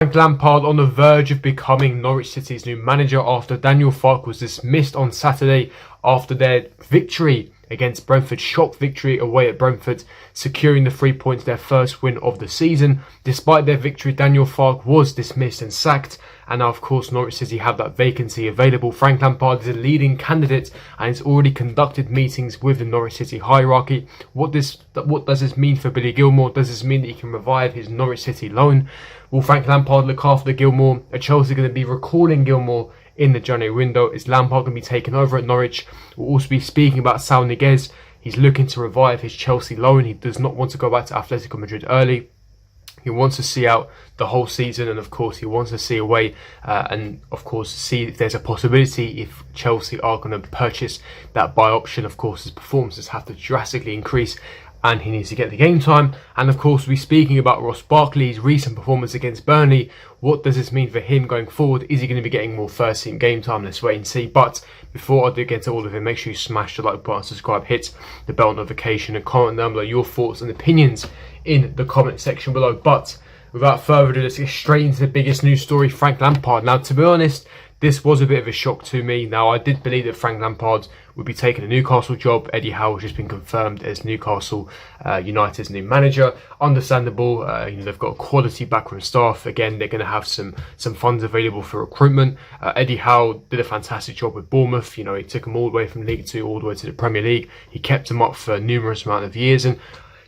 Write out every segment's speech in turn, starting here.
Frank Lampard on the verge of becoming Norwich City's new manager after Daniel Farke was dismissed on Saturday after their victory against Brentford. Shock victory away at Brentford, securing the 3 points, their first win of the season. Despite their victory, Daniel Farke was dismissed and sacked, and now of course Norwich City have that vacancy available. Frank Lampard is a leading candidate and has already conducted meetings with the Norwich City hierarchy. What does this mean for Billy Gilmour? Does this mean that he can revive his Norwich City loan? Will Frank Lampard look after Gilmour? Are Chelsea going to be recalling Gilmour in the January window? Is Lampard going to be taken over at Norwich? We'll also be speaking about Saul. He's looking to revive his Chelsea loan. He does not want to go back to Atletico Madrid early. He wants to see out the whole season, and of course he wants to see away and of course see if there's a possibility if Chelsea are going to purchase that buy option. Of course his performances have to drastically increase and he needs to get the game time. And of course we're speaking about Ross Barkley's recent performance against Burnley. What does this mean for him going forward? Is he going to be getting more first team game time? Let's wait and see. But before I do get to all of it, make sure you smash the like button, subscribe, hit the bell notification, and comment down below your thoughts and opinions in the comment section below. But without further ado, let's get straight into the biggest news story, Frank Lampard. Now, to be honest, this was a bit of a shock to me. Now, I did believe that Frank Lampard would be taking a Newcastle job. Eddie Howe has just been confirmed as Newcastle United's new manager. Understandable, they've got a quality backroom staff. Again, they're going to have some funds available for recruitment. Eddie Howe did a fantastic job with Bournemouth. He took them all the way from League 2 all the way to the Premier League. He kept them up for a numerous amount of years, and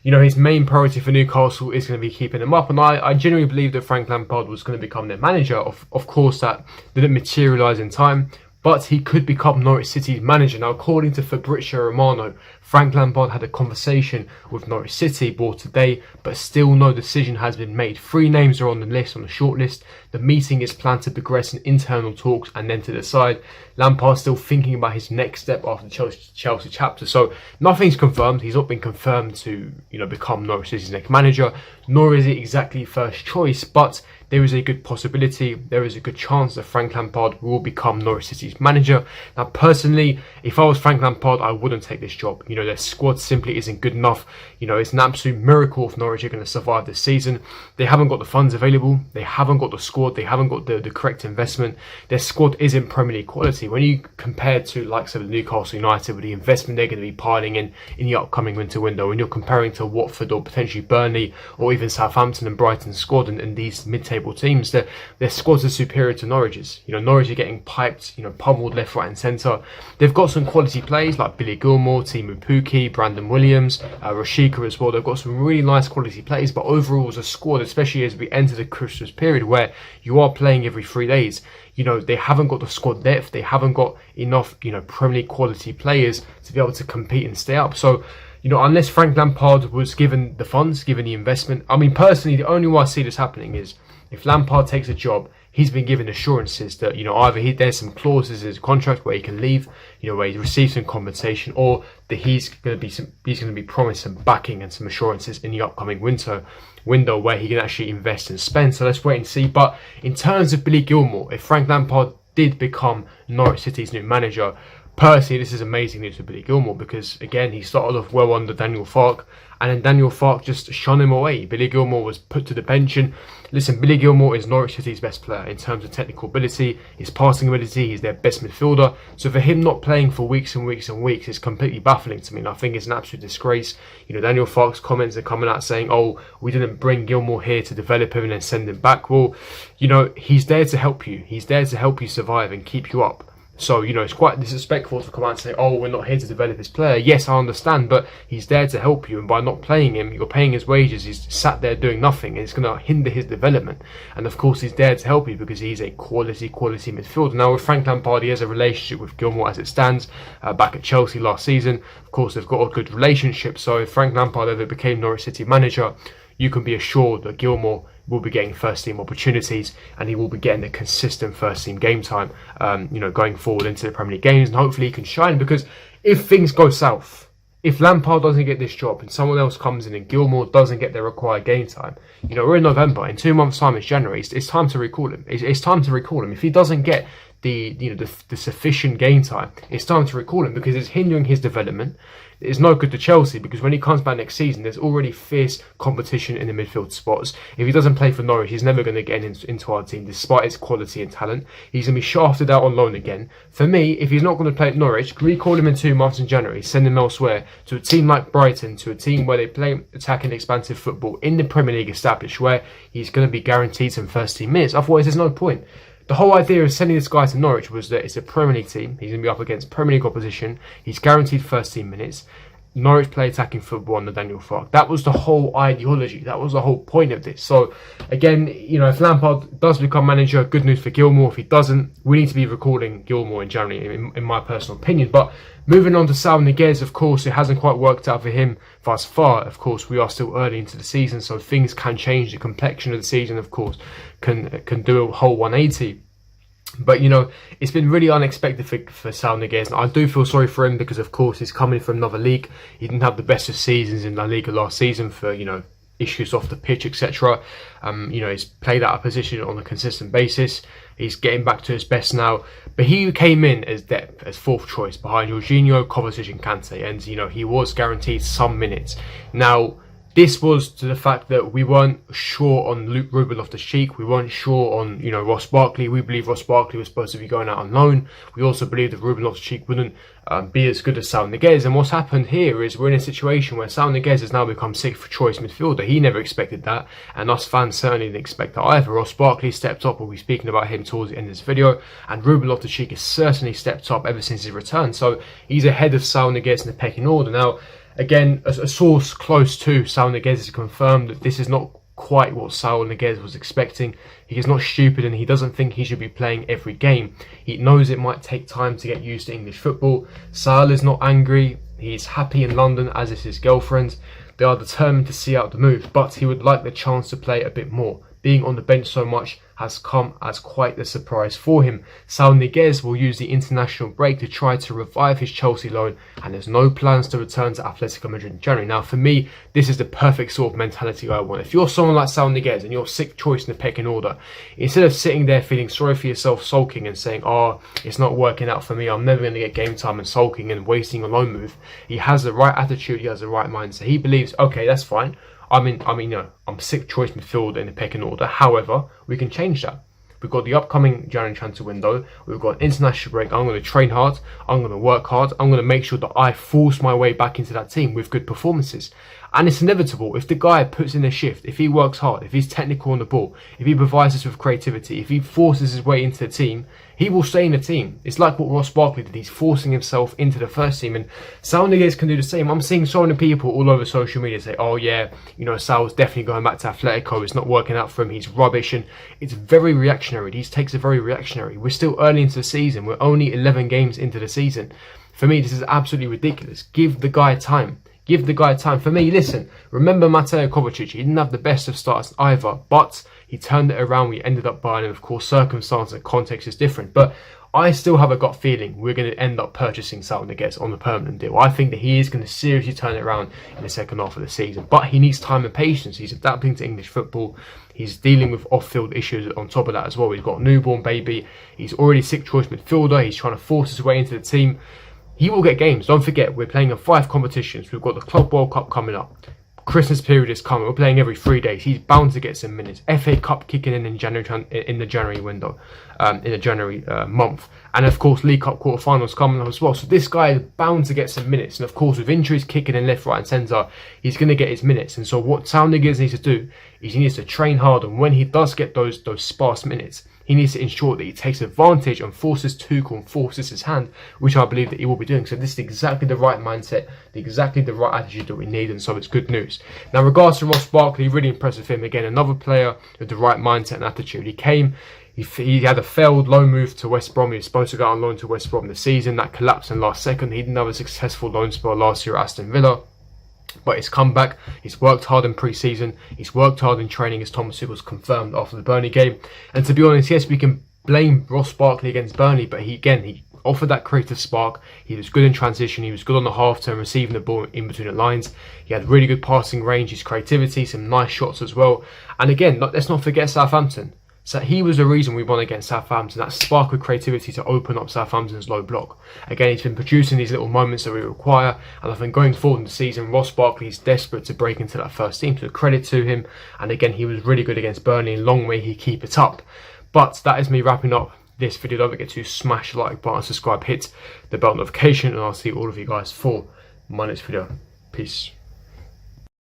his main priority for Newcastle is going to be keeping them up. And I genuinely believe that Frank Lampard was going to become their manager. Of course, that didn't materialise in time, but he could become Norwich City's manager. Now, according to Fabrizio Romano, Frank Lampard had a conversation with Norwich City board today, but still no decision has been made. 3 names are on the list, on the short list. The meeting is planned to progress in internal talks and then to decide. Lampard's still thinking about his next step after the Chelsea chapter. So nothing's confirmed. He's not been confirmed to, become Norwich City's next manager, nor is it exactly first choice, but there is a good possibility, there is a good chance that Frank Lampard will become Norwich City's manager. Now, personally, if I was Frank Lampard, I wouldn't take this job. Their squad simply isn't good enough. It's an absolute miracle if Norwich are going to survive this season. They haven't got the funds available. They haven't got the squad. They haven't got the correct investment. Their squad isn't Premier League quality. When you compare to likes of Newcastle United with the investment they're going to be piling in the upcoming winter window, when you're comparing to Watford or potentially Burnley or even Southampton and Brighton's squad and these mid-table teams, their squads are superior to Norwich's. Norwich are getting piped, pummeled left, right and centre. They've got some quality players like Billy Gilmour, Timu Pukki, Brandon Williams, Rashika as well. They've got some really nice quality players, but overall as a squad, especially as we enter the Christmas period where you are playing every 3 days, they haven't got the squad depth. They haven't got enough, Premier League quality players to be able to compete and stay up. So, unless Frank Lampard was given the funds, given the investment, I mean, personally, the only way I see this happening is if Lampard takes a job, he's been given assurances that, either there's some clauses in his contract where he can leave, where he receives some compensation, or that he's going to be promised some backing and some assurances in the upcoming winter window where he can actually invest and spend. So let's wait and see. But in terms of Billy Gilmour, if Frank Lampard did become Norwich City's new manager, personally, this is amazing news for Billy Gilmour because, again, he started off well under Daniel Farke, and then Daniel Farke just shun him away. Billy Gilmour was put to the bench, and listen, Billy Gilmour is Norwich City's best player in terms of technical ability, his passing ability, he's their best midfielder. So for him not playing for weeks and weeks and weeks is completely baffling to me, and I think it's an absolute disgrace. Daniel Farke's comments are coming out saying, oh, we didn't bring Gilmour here to develop him and then send him back. Well, he's there to help you. He's there to help you survive and keep you up. So, it's quite disrespectful to come out and say, oh, we're not here to develop this player. Yes, I understand, but he's there to help you. And by not playing him, you're paying his wages. He's sat there doing nothing. And it's going to hinder his development. And, of course, he's there to help you because he's a quality midfielder. Now, with Frank Lampard, he has a relationship with Gilmour as it stands. Back at Chelsea last season, of course, they've got a good relationship. So if Frank Lampard ever became Norwich City manager, you can be assured that Gilmour will be getting first team opportunities and he will be getting a consistent first team game time, going forward into the Premier League games, and hopefully he can shine. Because if things go south, if Lampard doesn't get this job and someone else comes in and Gilmour doesn't get their required game time, we're in November. In 2 months' time, it's January. It's time to recall him. It's time to recall him. If he doesn't get the sufficient game time, it's time to recall him because it's hindering his development. It's no good to Chelsea because when he comes back next season, there's already fierce competition in the midfield spots. If he doesn't play for Norwich, he's never going to get into our team despite his quality and talent. He's going to be shafted out on loan again. For me, if he's not going to play at Norwich, recall him in 2 months in January, send him elsewhere to a team like Brighton, to a team where they play attacking, expansive football in the Premier League established, where he's going to be guaranteed some first team minutes. Otherwise, there's no point. The whole idea of sending this guy to Norwich was that it's a Premier League team. He's going to be up against Premier League opposition. He's guaranteed first team minutes. Norwich play attacking football under Daniel Farke. That was the whole ideology. That was the whole point of this. So, again, if Lampard does become manager, good news for Gilmour. If he doesn't, we need to be recalling Gilmour in January, in my personal opinion. But moving on to Saul Niguez, of course, it hasn't quite worked out for him thus far. Of course, we are still early into the season, so things can change. The complexion of the season, of course, can do a whole 180. But, it's been really unexpected for Saul Niguez. And I do feel sorry for him because, of course, he's coming from another league. He didn't have the best of seasons in La Liga last season for, issues off the pitch, etc. He's played out of position on a consistent basis. He's getting back to his best now. But he came in as depth, as fourth choice behind Jorginho, Kovacic and Kante. And, he was guaranteed some minutes. Now, this was to the fact that we weren't sure on Ruben Loftus-Cheek. We weren't sure on, Ross Barkley. We believe Ross Barkley was supposed to be going out on loan. We also believe that Ruben Loftus-Cheek wouldn't be as good as Saul Niguez. And what's happened here is we're in a situation where Saul Niguez has now become sixth choice midfielder. He never expected that, and us fans certainly didn't expect that either. Ross Barkley stepped up. We'll be speaking about him towards the end of this video. And Ruben Loftus-Cheek has certainly stepped up ever since his return. So he's ahead of Saul Niguez in the pecking order. Now, again, a source close to Saul Niguez has confirmed that this is not quite what Saul Niguez was expecting. He is not stupid and he doesn't think he should be playing every game. He knows it might take time to get used to English football. Saul is not angry. He's happy in London, as is his girlfriend. They are determined to see out the move, but he would like the chance to play a bit more. Being on the bench so much has come as quite a surprise for him. Saul Niguez will use the international break to try to revive his Chelsea loan and has no plans to return to Atletico Madrid in January. Now, for me, this is the perfect sort of mentality I want. If you're someone like Saul Niguez and you're sixth choice in the pecking order, instead of sitting there feeling sorry for yourself, sulking and saying, it's not working out for me, I'm never going to get game time, and sulking and wasting a loan move, he has the right attitude, he has the right mindset. He believes, okay, that's fine. I'm sixth choice midfielder in the pecking order. However, we can change that. We've got the upcoming January transfer window. We've got an international break. I'm going to train hard. I'm going to work hard. I'm going to make sure that I force my way back into that team with good performances. And it's inevitable. If the guy puts in a shift, if he works hard, if he's technical on the ball, if he provides us with creativity, if he forces his way into the team, he will stay in the team. It's like what Ross Barkley did. He's forcing himself into the first team. And Saul Niguez can do the same. I'm seeing so many people all over social media say, Saul's definitely going back to Atletico. It's not working out for him. He's rubbish. And it's very reactionary. These takes are very reactionary. We're still early into the season. We're only 11 games into the season. For me, this is absolutely ridiculous. Give the guy time. Give the guy time. For me, listen, remember Mateo Kovacic. He didn't have the best of starts either, but he turned it around. We ended up buying him. Of course, circumstance and context is different, but I still have a gut feeling we're going to end up purchasing Saul Niguez on the permanent deal. I think that he is going to seriously turn it around in the second half of the season, but he needs time and patience. He's adapting to English football. He's dealing with off-field issues on top of that as well. He's got a newborn baby. He's already sixth choice midfielder. He's trying to force his way into the team. He will get games. Don't forget, we're playing in 5 competitions. We've got the Club World Cup coming up. Christmas period is coming. We're playing every 3 days. He's bound to get some minutes. FA Cup kicking in January, in the January window, in the January month. And of course, League Cup quarterfinals coming up as well. So this guy is bound to get some minutes. And of course, with injuries kicking in left, right and centre, he's going to get his minutes. And so what Saul Niguez needs to do is he needs to train hard. And when he does get those sparse minutes, he needs to ensure that he takes advantage and forces Tuchel and forces his hand, which I believe that he will be doing. So this is exactly the right mindset, exactly the right attitude that we need, and so it's good news. Now, regards to Ross Barkley, really impressed with him. Again, another player with the right mindset and attitude. He had a failed loan move to West Brom. He was supposed to go on loan to West Brom this season. That collapsed in last second. He didn't have a successful loan spell last year at Aston Villa. But he's come back, he's worked hard in pre-season, he's worked hard in training, as Thomas Tuchel's confirmed after the Burnley game. And to be honest, yes, we can blame Ross Barkley against Burnley, but he offered that creative spark. He was good in transition, he was good on the half turn, receiving the ball in between the lines. He had really good passing range, his creativity, some nice shots as well. And again, let's not forget Southampton. So he was the reason we won against Southampton, that spark of creativity to open up Southampton's low block. Again, he's been producing these little moments that we require, and I think going forward in the season, Ross Barkley is desperate to break into that first team, so credit to him. And again, he was really good against Burnley, and long may he keep it up. But that is me wrapping up this video. Don't forget to smash the like button, subscribe, hit the bell notification, and I'll see all of you guys for my next video. Peace.